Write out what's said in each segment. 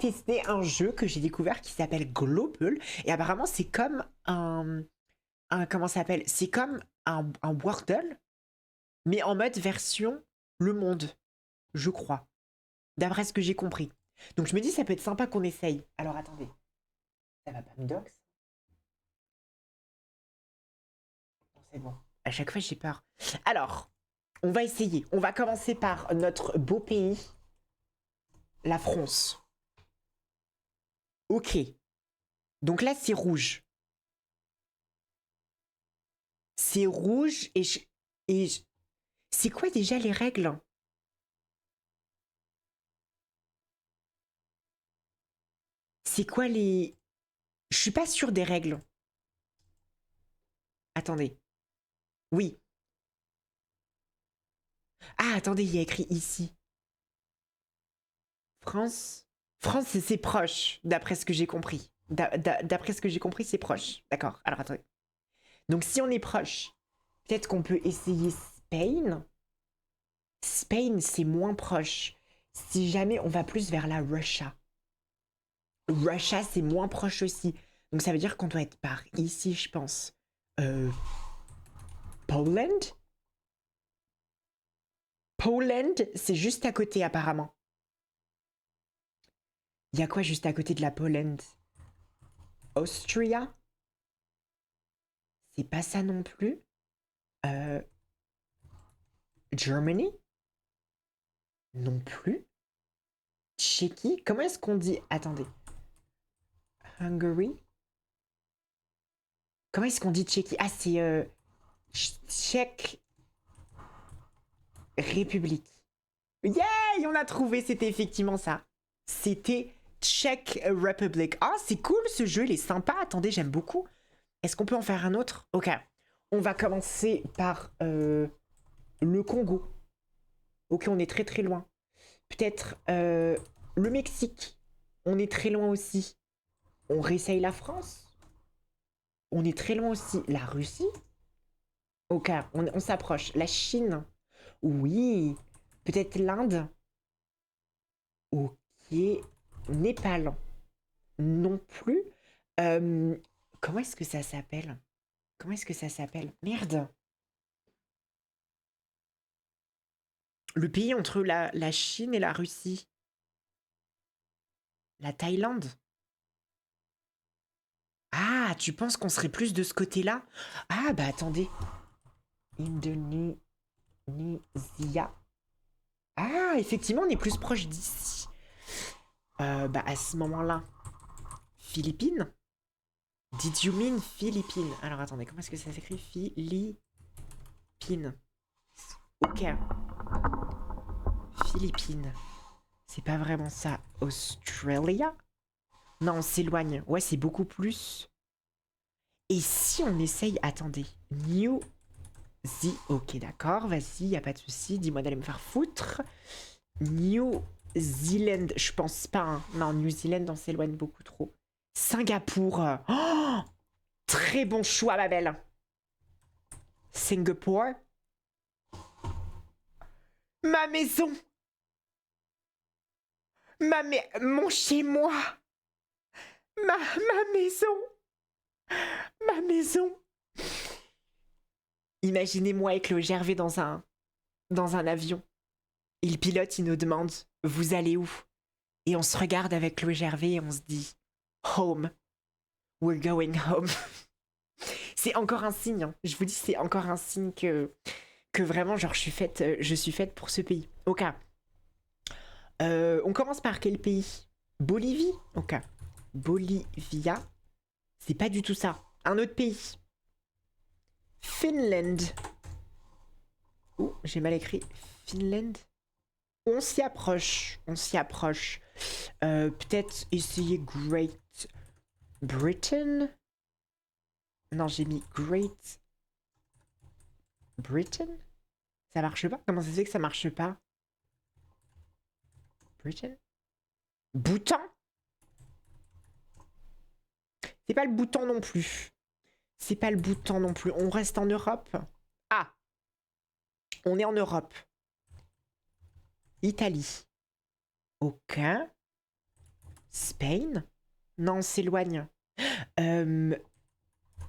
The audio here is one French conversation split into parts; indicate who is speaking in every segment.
Speaker 1: Tester un jeu que j'ai découvert qui s'appelle Global. Et apparemment, c'est comme comment ça s'appelle? C'est comme un Wordle, mais en mode version Le Monde, je crois. D'après ce que j'ai compris. Donc je me dis, ça peut être sympa qu'on essaye. Alors attendez, ça va pas me dox? Non, c'est bon. À chaque fois, j'ai peur. Alors, on va essayer. On va commencer par notre beau pays, la France. Ok. Donc là, c'est rouge. C'est rouge et c'est quoi déjà les règles? C'est quoi les... Je suis pas sûre des règles. Attendez. Oui. Ah, attendez, il y a écrit ici. France. France, c'est proche, d'après ce que j'ai compris. D'après ce que j'ai compris, c'est proche. D'accord. Alors attendez. Donc si on est proche, peut-être qu'on peut essayer Spain. Spain, c'est moins proche. Si jamais on va plus vers la Russia. Russia, c'est moins proche aussi. Donc ça veut dire qu'on doit être par ici, je pense. Poland? Poland, c'est juste à côté apparemment. Il y a quoi juste à côté de la Pologne? Austria? C'est pas ça non plus. Euh, Germany? Non plus. Tchéquie? Comment est-ce qu'on dit? Attendez. Hungary? Comment est-ce qu'on dit Tchéquie? Ah, c'est Tchèque République. Yay! On a trouvé, c'était effectivement ça. C'était Czech Republic. Ah, c'est cool ce jeu, il est sympa. Attendez, j'aime beaucoup. Est-ce qu'on peut en faire un autre? Ok. On va commencer par le Congo. Ok, on est très très loin. Peut-être le Mexique. On est très loin aussi. On réessaye la France. On est très loin aussi. La Russie. Ok, on s'approche. La Chine. Oui. Peut-être l'Inde. Ok. Népal. Non plus. Euh, comment est-ce que ça s'appelle? Comment est-ce que ça s'appelle? Merde. Le pays entre la Chine et la Russie. La Thaïlande. Ah, tu penses qu'on serait plus de ce côté-là? Ah, bah attendez. Indonésia. Ah, effectivement, on est plus proche d'ici. Bah à ce moment-là, Philippines? Did you mean Philippines? Alors attendez, comment est-ce que ça s'écrit? Philippines. Ok. Philippines. C'est pas vraiment ça. Australia? Non, on s'éloigne. Ouais, c'est beaucoup plus. Et si on essaye... Attendez. New Ok, d'accord, vas-y, y a pas de souci. Dis-moi d'aller me faire foutre. New Zealand, je pense pas. Hein. Non, New Zealand, on s'éloigne beaucoup trop. Singapour. Oh, très bon choix, ma belle. Singapour. Ma maison. Mon chez-moi. Ma maison. Ma maison. Imaginez-moi avec le Gervais dans un avion. Il pilote, il nous demande, vous allez où? Et on se regarde avec le Gervais et on se dit, home. We're going home. C'est encore un signe. Hein. Je vous dis, c'est encore un signe que vraiment, genre, je suis faite pour ce pays. Ok. On commence par quel pays? Bolivie? Ok. Bolivia. C'est pas du tout ça. Un autre pays. Finland. Oh, j'ai mal écrit. Finland. On s'y approche. On s'y approche. Peut-être essayer Great Britain. Non, j'ai mis Great Britain. Ça marche pas? Comment ça se fait que ça marche pas? Britain? Bhoutan? C'est pas le Bhoutan non plus. C'est pas le Bhoutan non plus. On reste en Europe? Ah, on est en Europe. Italie. Ok. Spain? Non, on s'éloigne.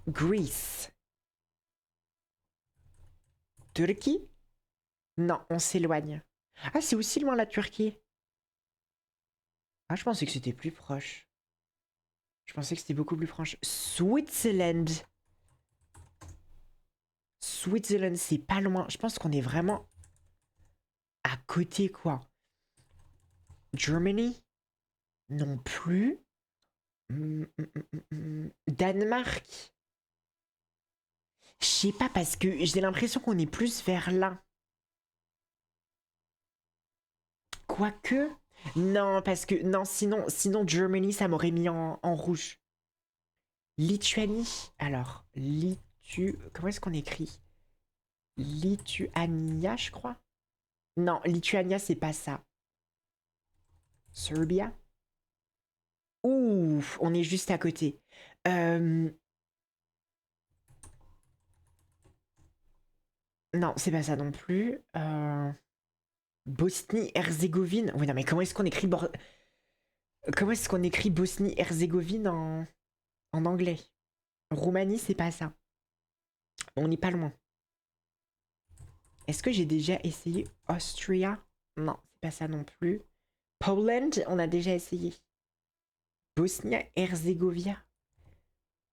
Speaker 1: Greece. Turquie? Non, on s'éloigne. Ah, c'est aussi loin la Turquie. Ah, je pensais que c'était plus proche. Je pensais que c'était beaucoup plus proche. Switzerland. Switzerland, c'est pas loin. Je pense qu'on est vraiment à côté, quoi. Germany? Non plus. Danemark? Je sais pas, parce que j'ai l'impression qu'on est plus vers là. Quoique. Non, parce que. Non, sinon Germany, ça m'aurait mis en rouge. Lituanie. Alors, comment est-ce qu'on écrit? Lituania, je crois. Non, Lituania, c'est pas ça. Serbia. Ouh, on est juste à côté. Non, c'est pas ça non plus. Bosnie-Herzégovine. Oui, non, mais comment est-ce qu'on écrit Bosnie-Herzégovine en anglais? Roumanie, c'est pas ça. On n'est pas loin. Est-ce que j'ai déjà essayé Austria? Non, c'est pas ça non plus. Poland, on a déjà essayé. Bosnia-Herzégovina.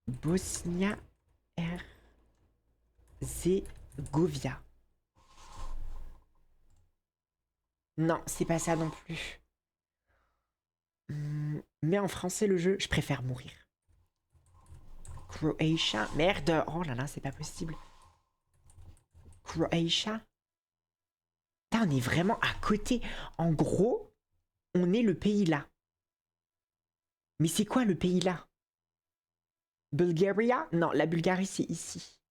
Speaker 1: Bosnia-Herzégovina. Non, c'est pas ça non plus. Mais en français, le jeu, je préfère mourir. Croatia. Merde. Oh là là, c'est pas possible. Croatia. Putain, on est vraiment à côté. En gros, on est le pays là. Mais c'est quoi le pays là? Bulgaria? Non, la Bulgarie, c'est ici.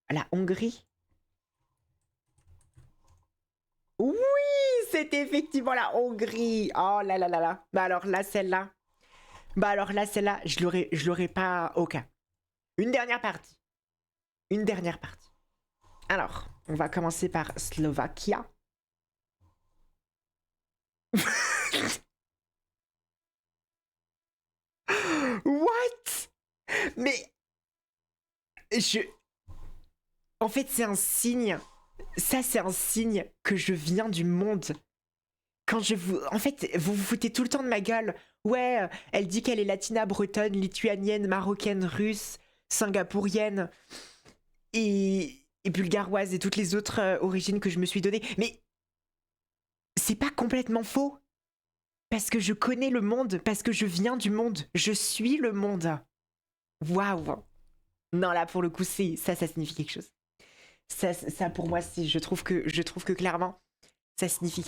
Speaker 1: La Hongrie? Oui, c'était effectivement la Hongrie. Oh là là là là. Bah alors là, celle-là. Je l'aurais pas. Ok. Une dernière partie. Alors, on va commencer par Slovaquia. What? Mais en fait, c'est un signe. Ça, c'est un signe que je viens du monde. Quand je vous... En fait, vous vous foutez tout le temps de ma gueule. Ouais, elle dit qu'elle est latina, bretonne, lituanienne, marocaine, russe, singapourienne et bulgaroise et toutes les autres origines que je me suis données. Mais c'est pas complètement faux. Parce que je connais le monde, parce que je viens du monde. Je suis le monde. Waouh. Non, là, pour le coup, ça signifie quelque chose. Ça pour moi, je trouve que clairement, ça signifie